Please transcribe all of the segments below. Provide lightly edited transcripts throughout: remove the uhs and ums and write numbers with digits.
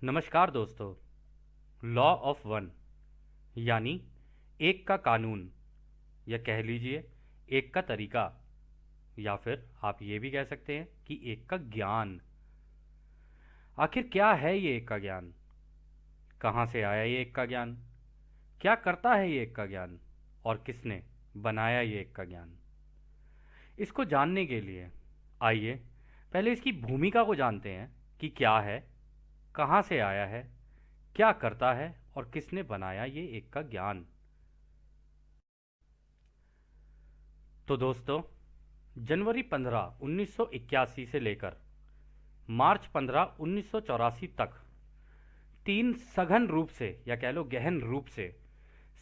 नमस्कार दोस्तों। Law of one यानी एक का कानून, या कह लीजिए एक का तरीका, या फिर आप ये भी कह सकते हैं कि एक का ज्ञान। आखिर क्या है ये एक का ज्ञान? कहाँ से आया ये एक का ज्ञान? क्या करता है ये एक का ज्ञान? और किसने बनाया ये एक का ज्ञान? इसको जानने के लिए आइए पहले इसकी भूमिका को जानते हैं कि क्या है, कहाँ से आया है, क्या करता है और किसने बनाया ये एक का ज्ञान। तो दोस्तों, जनवरी 15 1981 से लेकर मार्च 15 1984 तक तीन सघन रूप से, या कह लो गहन रूप से,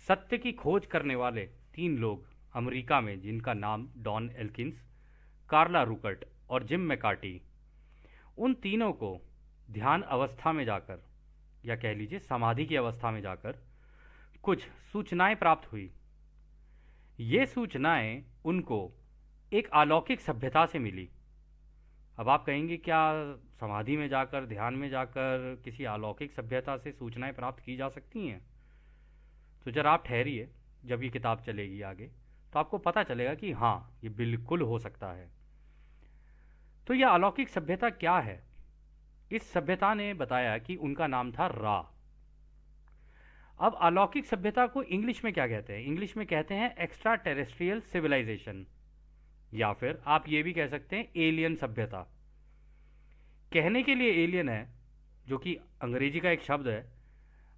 सत्य की खोज करने वाले तीन लोग अमेरिका में, जिनका नाम डॉन एल्किंस, कार्ला रुकर्ट और जिम मैकार्टी, उन तीनों को ध्यान अवस्था में जाकर, या कह लीजिए समाधि की अवस्था में जाकर कुछ सूचनाएं प्राप्त हुई। ये सूचनाएं उनको एक अलौकिक सभ्यता से मिली। अब आप कहेंगे, क्या समाधि में जाकर, ध्यान में जाकर किसी अलौकिक सभ्यता से सूचनाएं प्राप्त की जा सकती हैं? तो जरा आप ठहरिए, जब ये किताब चलेगी आगे तो आपको पता चलेगा कि हाँ, ये बिल्कुल हो सकता है। तो यह अलौकिक सभ्यता क्या है? इस सभ्यता ने बताया कि उनका नाम था रा। अब अलौकिक सभ्यता को इंग्लिश में क्या कहते हैं? इंग्लिश में कहते हैं एक्स्ट्रा टेरेस्ट्रियल सिविलाइजेशन, या फिर आप ये भी कह सकते हैं एलियन सभ्यता। कहने के लिए एलियन है, जो कि अंग्रेजी का एक शब्द है,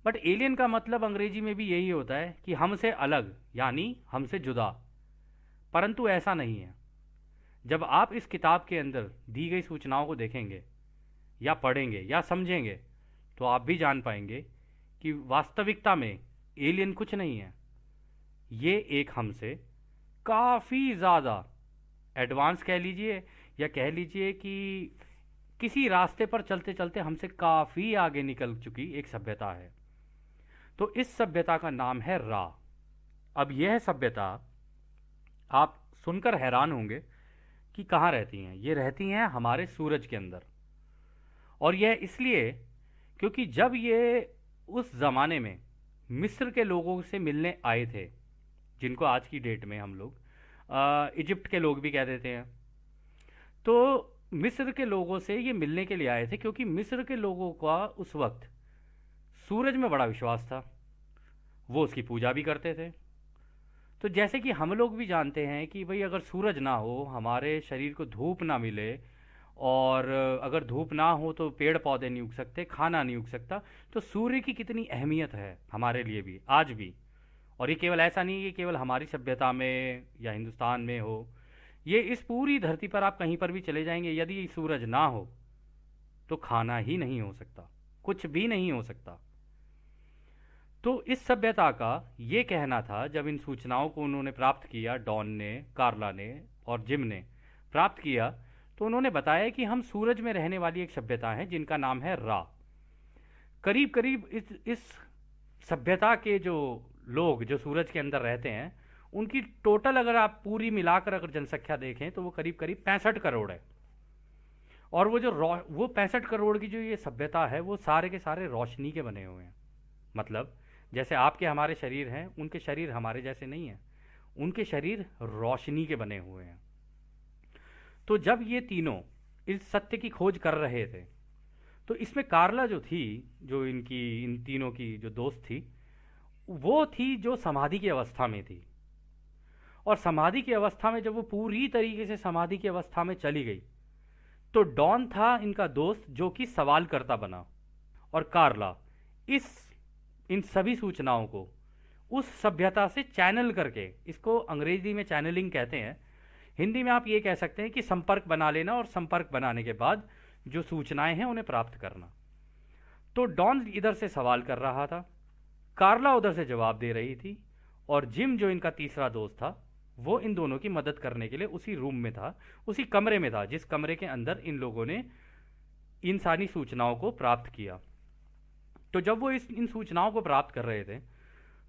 बट एलियन का मतलब अंग्रेजी में भी यही होता है कि हमसे अलग, यानी हमसे जुदा। परंतु ऐसा नहीं है। जब आप इस किताब के अंदर दी गई सूचनाओं को देखेंगे या पढ़ेंगे या समझेंगे, तो आप भी जान पाएंगे कि वास्तविकता में एलियन कुछ नहीं है। ये एक हमसे काफ़ी ज़्यादा एडवांस कह लीजिए, या कह लीजिए कि किसी रास्ते पर चलते चलते हमसे काफ़ी आगे निकल चुकी एक सभ्यता है। तो इस सभ्यता का नाम है रा। अब यह सभ्यता, आप सुनकर हैरान होंगे कि कहाँ रहती हैं। ये रहती हैं हमारे सूरज के अंदर। और यह इसलिए क्योंकि जब ये उस ज़माने में मिस्र के लोगों से मिलने आए थे, जिनको आज की डेट में हम लोग इजिप्ट के लोग भी कह देते हैं, तो मिस्र के लोगों से ये मिलने के लिए आए थे, क्योंकि मिस्र के लोगों का उस वक्त सूरज में बड़ा विश्वास था। वो उसकी पूजा भी करते थे। तो जैसे कि हम लोग भी जानते हैं कि भाई, अगर सूरज ना हो, हमारे शरीर को धूप ना मिले, और अगर धूप ना हो तो पेड़ पौधे नहीं उग सकते, खाना नहीं उग सकता। तो सूर्य की कितनी अहमियत है हमारे लिए भी आज भी। और ये केवल ऐसा नहीं है कि केवल हमारी सभ्यता में या हिंदुस्तान में हो। ये इस पूरी धरती पर आप कहीं पर भी चले जाएंगे, यदि सूरज ना हो तो खाना ही नहीं हो सकता, कुछ भी नहीं हो सकता। तो इस सभ्यता का ये कहना था, जब इन सूचनाओं को उन्होंने प्राप्त किया, डॉन ने, कार्ला ने और जिम ने प्राप्त किया, तो उन्होंने बताया कि हम सूरज में रहने वाली एक सभ्यता है जिनका नाम है रा। करीब करीब इस सभ्यता के जो लोग जो सूरज के अंदर रहते हैं, उनकी टोटल अगर आप पूरी मिलाकर अगर जनसंख्या देखें तो वो करीब करीब 65 करोड़ है। और वो 65 करोड़ की जो ये सभ्यता है, वो सारे के सारे रोशनी के बने हुए हैं। मतलब जैसे आपके हमारे शरीर हैं, उनके शरीर हमारे जैसे नहीं हैं, उनके शरीर रोशनी के बने हुए हैं। तो जब ये तीनों इस सत्य की खोज कर रहे थे, तो इसमें कार्ला जो थी, जो इनकी इन तीनों की जो दोस्त थी, वो थी जो समाधि की अवस्था में थी। और समाधि की अवस्था में जब वो पूरी तरीके से समाधि की अवस्था में चली गई, तो डॉन था इनका दोस्त, जो कि सवाल करता बना। और कार्ला इस इन सभी सूचनाओं को उस सभ्यता से चैनल करके, इसको अंग्रेजी में चैनलिंग कहते हैं, हिंदी में आप ये कह सकते हैं कि संपर्क बना लेना, और संपर्क बनाने के बाद जो सूचनाएं हैं उन्हें प्राप्त करना। तो डॉन इधर से सवाल कर रहा था, कार्ला उधर से जवाब दे रही थी, और जिम, जो इनका तीसरा दोस्त था, वो इन दोनों की मदद करने के लिए उसी रूम में था, उसी कमरे में था, जिस कमरे के अंदर इन लोगों ने इन सारी सूचनाओं को प्राप्त किया। तो जब वो इन सूचनाओं को प्राप्त कर रहे थे,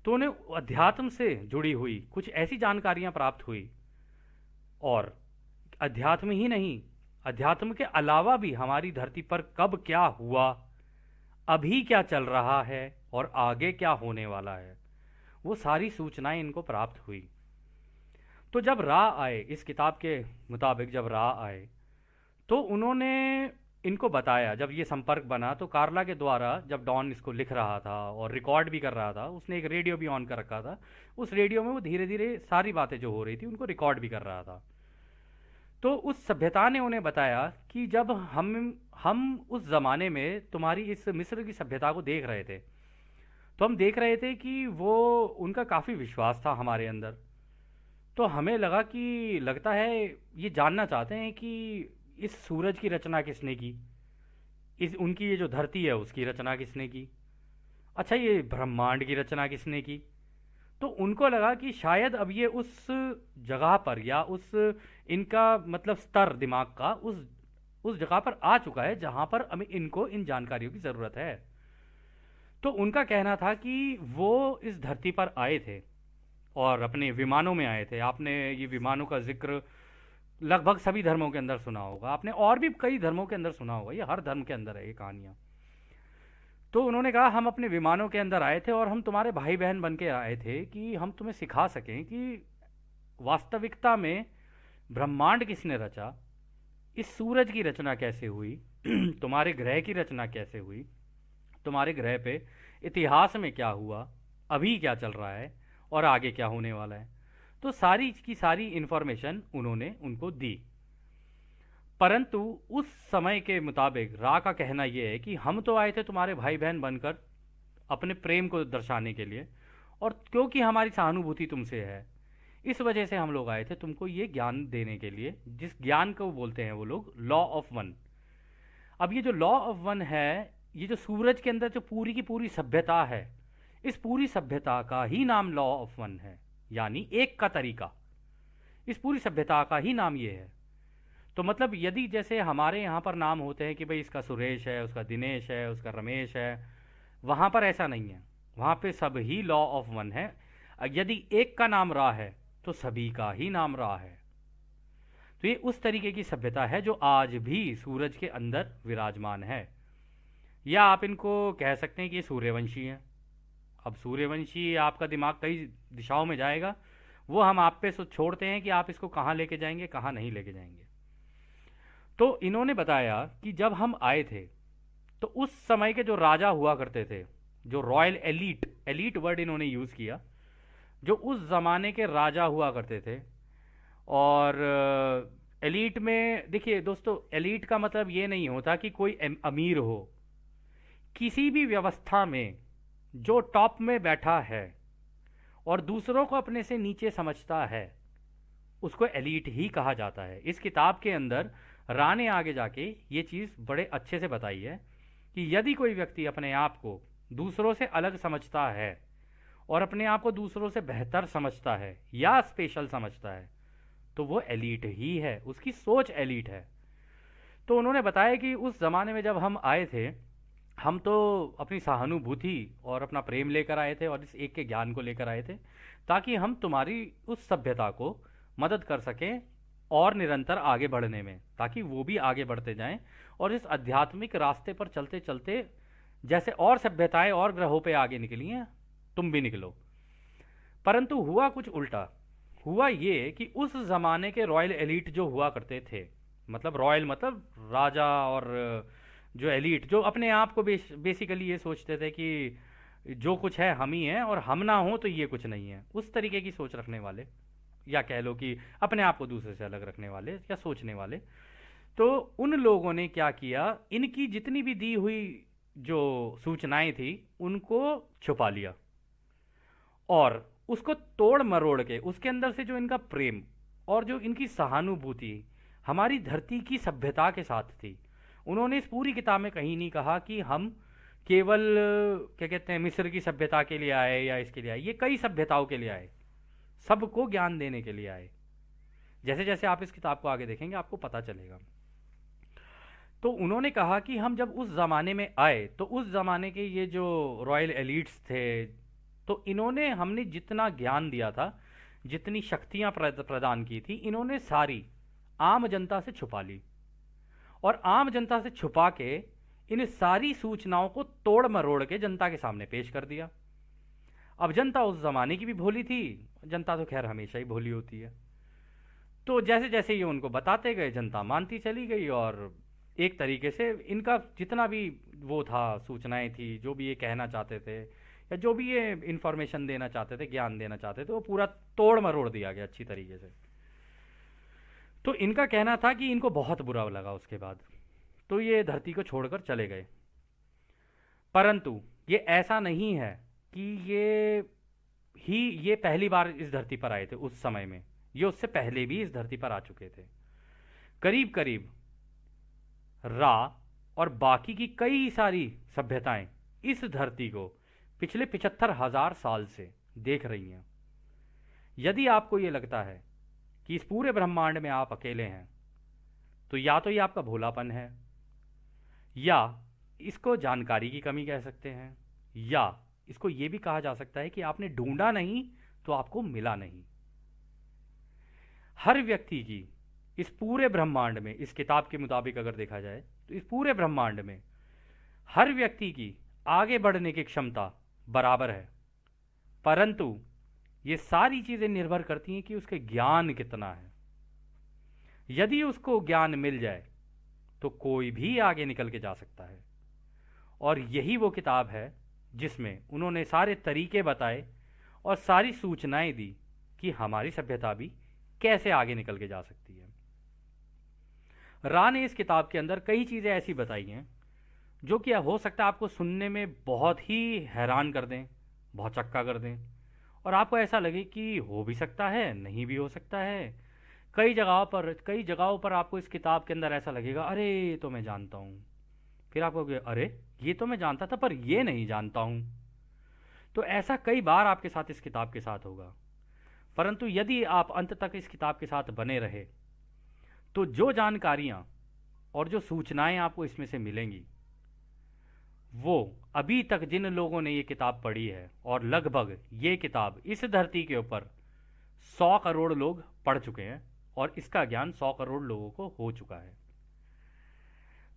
तो उन्हें अध्यात्म से जुड़ी हुई कुछ ऐसी जानकारियां प्राप्त हुई। और अध्यात्म ही नहीं, अध्यात्म के अलावा भी हमारी धरती पर कब क्या हुआ, अभी क्या चल रहा है और आगे क्या होने वाला है, वो सारी सूचनाएं इनको प्राप्त हुई। तो जब रा आए, इस किताब के मुताबिक जब रा आए, तो उन्होंने इनको बताया, जब ये संपर्क बना तो कार्ला के द्वारा जब डॉन इसको लिख रहा था और रिकॉर्ड भी कर रहा था, उसने एक रेडियो भी ऑन कर रखा था, उस रेडियो में वो धीरे धीरे सारी बातें जो हो रही थी उनको रिकॉर्ड भी कर रहा था। तो उस सभ्यता ने उन्हें बताया कि जब हम उस ज़माने में तुम्हारी इस मिस्र की सभ्यता को देख रहे थे, तो हम देख रहे थे कि वो उनका काफ़ी विश्वास था हमारे अंदर। तो हमें लगा कि लगता है ये जानना चाहते हैं कि इस सूरज की रचना किसने की, इस उनकी ये जो धरती है उसकी रचना किसने की, अच्छा ये ब्रह्मांड की रचना किसने की। तो उनको लगा कि शायद अब ये उस जगह पर या उस इनका मतलब स्तर दिमाग का उस जगह पर आ चुका है जहां पर हमें इनको इन जानकारियों की ज़रूरत है। तो उनका कहना था कि वो इस धरती पर आए थे और अपने विमानों में आए थे। आपने ये विमानों का जिक्र लगभग सभी धर्मों के अंदर सुना होगा, आपने और भी कई धर्मों के अंदर सुना होगा, ये हर धर्म के अंदर है ये कहानियाँ। तो उन्होंने कहा हम अपने विमानों के अंदर आए थे और हम तुम्हारे भाई बहन बन के आए थे कि हम तुम्हें सिखा सकें कि वास्तविकता में ब्रह्मांड किसने रचा, इस सूरज की रचना कैसे हुई, तुम्हारे ग्रह की रचना कैसे हुई, तुम्हारे ग्रह पे इतिहास में क्या हुआ, अभी क्या चल रहा है और आगे क्या होने वाला है। तो सारी की सारी इन्फॉर्मेशन उन्होंने उनको दी। परंतु उस समय के मुताबिक रा का कहना यह है कि हम तो आए थे तुम्हारे भाई बहन बनकर अपने प्रेम को दर्शाने के लिए, और क्योंकि हमारी सहानुभूति तुमसे है इस वजह से हम लोग आए थे तुमको ये ज्ञान देने के लिए, जिस ज्ञान को बोलते हैं वो लोग लॉ ऑफ वन। अब ये जो लॉ ऑफ वन है, ये जो सूरज के अंदर जो पूरी की पूरी सभ्यता है, इस पूरी सभ्यता का ही नाम लॉ ऑफ वन है, यानी एक का तरीका। इस पूरी सभ्यता का ही नाम ये है। तो मतलब यदि जैसे हमारे यहाँ पर नाम होते हैं कि भाई इसका सुरेश है, उसका दिनेश है, उसका रमेश है, वहाँ पर ऐसा नहीं है। वहाँ पे सब ही लॉ ऑफ वन है। यदि एक का नाम रा है तो सभी का ही नाम रा है। तो ये उस तरीके की सभ्यता है जो आज भी सूरज के अंदर विराजमान है। या आप इनको कह सकते हैं कि ये सूर्यवंशी हैं। अब सूर्यवंशी आपका दिमाग कई दिशाओं में जाएगा, वो हम आप पे छोड़ते हैं कि आप इसको कहाँ लेके जाएंगे, कहाँ नहीं लेके जाएंगे। तो इन्होंने बताया कि जब हम आए थे तो उस समय के जो राजा हुआ करते थे, जो रॉयल एलीट, एलीट वर्ड इन्होंने यूज़ किया, जो उस ज़माने के राजा हुआ करते थे। और एलीट में देखिए दोस्तों, एलीट का मतलब ये नहीं होता कि कोई अमीर हो। किसी भी व्यवस्था में जो टॉप में बैठा है और दूसरों को अपने से नीचे समझता है, उसको एलीट ही कहा जाता है। इस किताब के अंदर रा ने आगे जाके ये चीज़ बड़े अच्छे से बताई है कि यदि कोई व्यक्ति अपने आप को दूसरों से अलग समझता है और अपने आप को दूसरों से बेहतर समझता है या स्पेशल समझता है, तो वो एलीट ही है, उसकी सोच एलीट है। तो उन्होंने बताया कि उस ज़माने में जब हम आए थे, हम तो अपनी सहानुभूति और अपना प्रेम लेकर आए थे और इस एक के ज्ञान को लेकर आए थे, ताकि हम तुम्हारी उस सभ्यता को मदद कर सकें और निरंतर आगे बढ़ने में, ताकि वो भी आगे बढ़ते जाएं और इस आध्यात्मिक रास्ते पर चलते चलते जैसे और सभ्यताएं और ग्रहों पे आगे निकली हैं, तुम भी निकलो। परंतु हुआ कुछ उल्टा। हुआ ये कि उस जमाने के रॉयल एलीट जो हुआ करते थे, मतलब रॉयल मतलब राजा, और जो एलीट जो अपने आप को बेसिकली ये सोचते थे कि जो कुछ है हम ही हैं और हम ना हो तो ये कुछ नहीं है, उस तरीके की सोच रखने वाले, या कह लो कि अपने आप को दूसरे से अलग रखने वाले या सोचने वाले। तो उन लोगों ने क्या किया, इनकी जितनी भी दी हुई जो सूचनाएं थी उनको छुपा लिया और उसको तोड़ मरोड़ के उसके अंदर से जो इनका प्रेम और जो इनकी सहानुभूति हमारी धरती की सभ्यता के साथ थी, उन्होंने इस पूरी किताब में कहीं नहीं कहा कि हम केवल क्या कहते हैं मिस्र की सभ्यता के लिए आए या इसके लिए आए। ये कई सभ्यताओं के लिए आए, सबको ज्ञान देने के लिए आए। जैसे जैसे आप इस किताब को आगे देखेंगे आपको पता चलेगा। तो उन्होंने कहा कि हम जब उस ज़माने में आए तो उस ज़माने के ये जो रॉयल एलीट्स थे, तो इन्होंने हमने जितना ज्ञान दिया था, जितनी शक्तियां प्रदान की थी, इन्होंने सारी आम जनता से छुपा ली। और आम जनता से छुपा के इन सारी सूचनाओं को तोड़ मरोड़ के जनता के सामने पेश कर दिया। अब जनता उस जमाने की भी भोली थी, जनता तो खैर हमेशा ही भोली होती है। तो जैसे जैसे ये उनको बताते गए जनता मानती चली गई, और एक तरीके से इनका जितना भी वो था, सूचनाएं थी, जो भी ये कहना चाहते थे या जो भी ये इंफॉर्मेशन देना चाहते थे, ज्ञान देना चाहते थे, वो पूरा तोड़ मरोड़ दिया गया अच्छी तरीके से। तो इनका कहना था कि इनको बहुत बुरा लगा उसके बाद, तो ये धरती को छोड़कर चले गए। परंतु ये ऐसा नहीं है कि ये पहली बार इस धरती पर आए थे उस समय में, ये उससे पहले भी इस धरती पर आ चुके थे। करीब करीब रा और बाकी की कई सारी सभ्यताएं इस धरती को पिछले 75,000 साल से देख रही हैं। यदि आपको ये लगता है कि इस पूरे ब्रह्मांड में आप अकेले हैं, तो या तो ये आपका भोलापन है, या इसको जानकारी की कमी कह सकते हैं, या इसको ये भी कहा जा सकता है कि आपने ढूंढा नहीं तो आपको मिला नहीं। हर व्यक्ति की इस पूरे ब्रह्मांड में, इस किताब के मुताबिक अगर देखा जाए तो इस पूरे ब्रह्मांड में हर व्यक्ति की आगे बढ़ने की क्षमता बराबर है, परंतु ये सारी चीजें निर्भर करती हैं कि उसके ज्ञान कितना है। यदि उसको ज्ञान मिल जाए तो कोई भी आगे निकल के जा सकता है। और यही वो किताब है जिसमें उन्होंने सारे तरीके बताए और सारी सूचनाएं दी कि हमारी सभ्यता भी कैसे आगे निकल के जा सकती है। रा ने इस किताब के अंदर कई चीजें ऐसी बताई हैं जो कि हो सकता है आपको सुनने में बहुत ही हैरान कर दें, भौचक्का कर दें, और आपको ऐसा लगे कि हो भी सकता है, नहीं भी हो सकता है। कई जगहों पर आपको इस किताब के अंदर ऐसा लगेगा, अरे ये तो मैं जानता हूँ। फिर आपको अरे ये तो मैं जानता था पर ये नहीं जानता हूँ। तो ऐसा कई बार आपके साथ इस किताब के साथ होगा। परंतु यदि आप अंत तक इस किताब के साथ बने रहे तो जो जानकारियां और जो सूचनाएं आपको इसमें से मिलेंगी, वो अभी तक जिन लोगों ने ये किताब पढ़ी है, और लगभग ये किताब इस धरती के ऊपर 100 करोड़ लोग पढ़ चुके हैं और इसका ज्ञान 100 करोड़ लोगों को हो चुका है।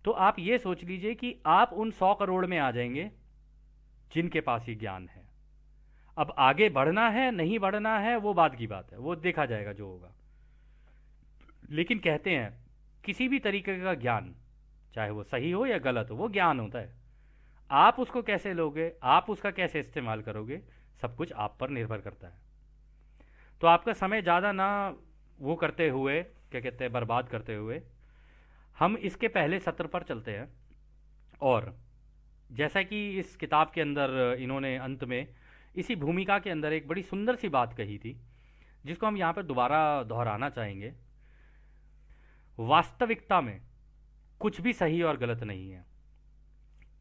तो आप ये सोच लीजिए कि आप उन 100 करोड़ में आ जाएंगे जिनके पास ये ज्ञान है। अब आगे बढ़ना है नहीं बढ़ना है वो बात की बात है, वो देखा जाएगा जो होगा। लेकिन कहते हैं किसी भी तरीके का ज्ञान, चाहे वो सही हो या गलत हो, वो ज्ञान होता है। आप उसको कैसे लोगे, आप उसका कैसे इस्तेमाल करोगे, सब कुछ आप पर निर्भर करता है। तो आपका समय ज़्यादा ना वो करते हुए, क्या कहते हैं, बर्बाद करते हुए, हम इसके पहले सत्र पर चलते हैं। और जैसा कि इस किताब के अंदर इन्होंने अंत में इसी भूमिका के अंदर एक बड़ी सुंदर सी बात कही थी, जिसको हम यहाँ पर दोबारा दोहराना चाहेंगे। वास्तविकता में कुछ भी सही और गलत नहीं है,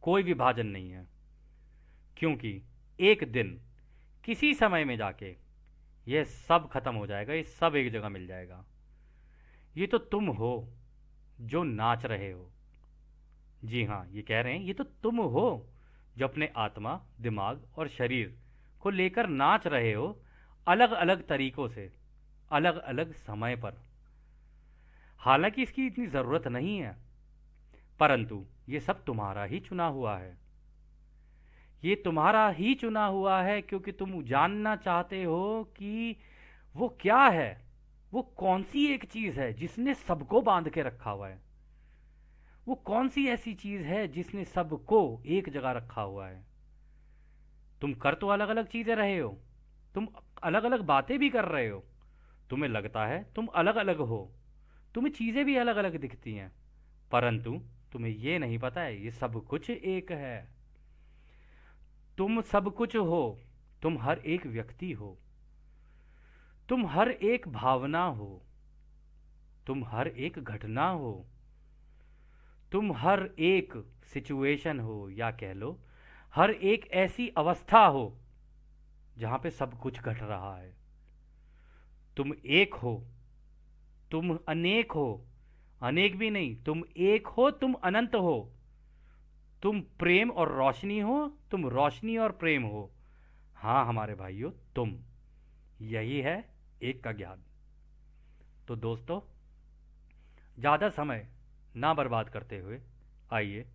कोई विभाजन नहीं है, क्योंकि एक दिन किसी समय में जाके यह सब खत्म हो जाएगा, ये सब एक जगह मिल जाएगा। ये तो तुम हो जो नाच रहे हो। जी हाँ, ये कह रहे हैं ये तो तुम हो जो अपने आत्मा, दिमाग और शरीर को लेकर नाच रहे हो, अलग अलग तरीकों से, अलग अलग समय पर। हालांकि इसकी इतनी जरूरत नहीं है, परंतु ये सब तुम्हारा ही चुना हुआ है। ये तुम्हारा ही चुना हुआ है क्योंकि तुम जानना चाहते हो कि वो क्या है, वो कौन सी एक चीज है जिसने सबको बांध के रखा हुआ है। वो कौन सी ऐसी चीज है जिसने सबको एक जगह रखा हुआ है। तुम कर तो अलग अलग चीजें रहे हो, तुम अलग अलग बातें भी कर रहे हो, तुम्हें लगता है तुम अलग अलग हो, तुम्हें चीजें भी अलग अलग दिखती हैं, परंतु तुम्हें यह नहीं पता है ये सब कुछ एक है। तुम सब कुछ हो, तुम हर एक व्यक्ति हो, तुम हर एक भावना हो, तुम हर एक घटना हो, तुम हर एक सिचुएशन हो, या कह लो हर एक ऐसी अवस्था हो जहां पे सब कुछ घट रहा है। तुम एक हो, तुम अनेक हो, अनेक भी नहीं, तुम एक हो, तुम अनंत हो, तुम प्रेम और रोशनी हो, तुम रोशनी और प्रेम हो। हाँ हमारे भाइयों, तुम, यही है एक का ज्ञान। तो दोस्तों, ज़्यादा समय ना बर्बाद करते हुए आइए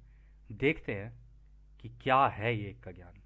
देखते हैं कि क्या है ये एक का ज्ञान।